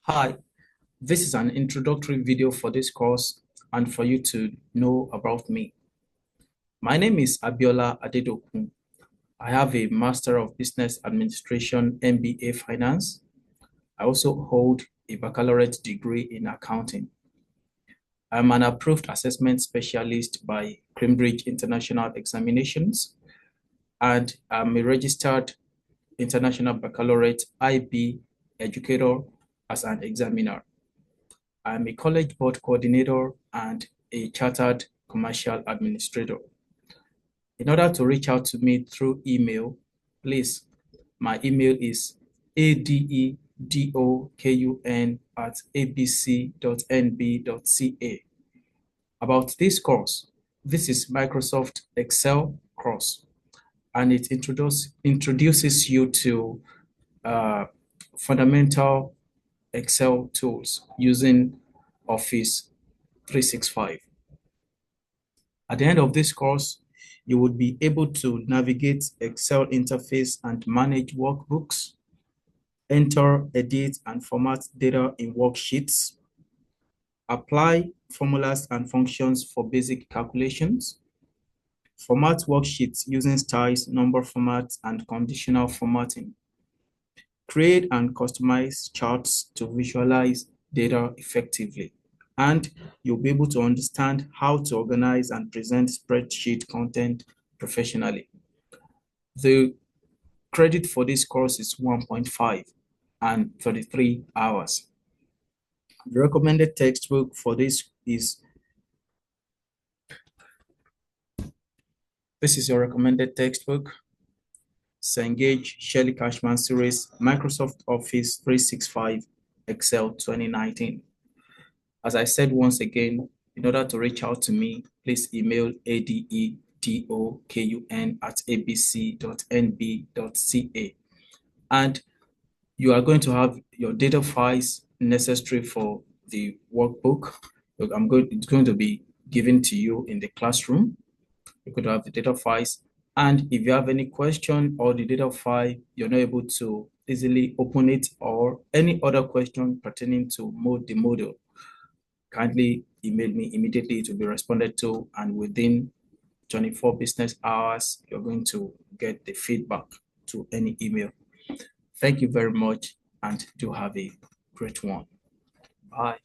Hi, this is an introductory video for this course and for you to know about me. My name is Abiola Adedokun. I have a Master of Business Administration MBA Finance. I also hold a baccalaureate degree in accounting. I'm an approved assessment specialist by Cambridge International Examinations, and I'm a registered International Baccalaureate IB educator as an examiner. I'm a college board coordinator and a chartered commercial administrator. In order to reach out to me through email, please, my email is adedokun@abc.nb.ca. About this course, this is Microsoft Excel course, and it introduces you to fundamental Excel tools using Office 365. At the end of this course, you would be able to navigate Excel interface and manage workbooks, enter, edit, and format data in worksheets, apply formulas and functions for basic calculations, format worksheets using styles, number formats, and conditional formatting, create and customize charts to visualize data effectively, and you'll be able to understand how to organize and present spreadsheet content professionally. The credit for this course is 1.5 and 33 hours. The recommended textbook for this is your recommended textbook, Cengage Shirley Cashman Series, Microsoft Office 365, Excel 2019. As I said once again, in order to reach out to me, please email adedokun@abc.nb.ca. And you are going to have your data files necessary for the workbook. It's going to be given to you in the classroom. You could have the data files. And if you have any question or the data file, you're not able to easily open it, or any other question pertaining to the model, kindly email me immediately. It will be responded to, and within 24 business hours, you're going to get the feedback to any email. Thank you very much, and do have a great one. Bye.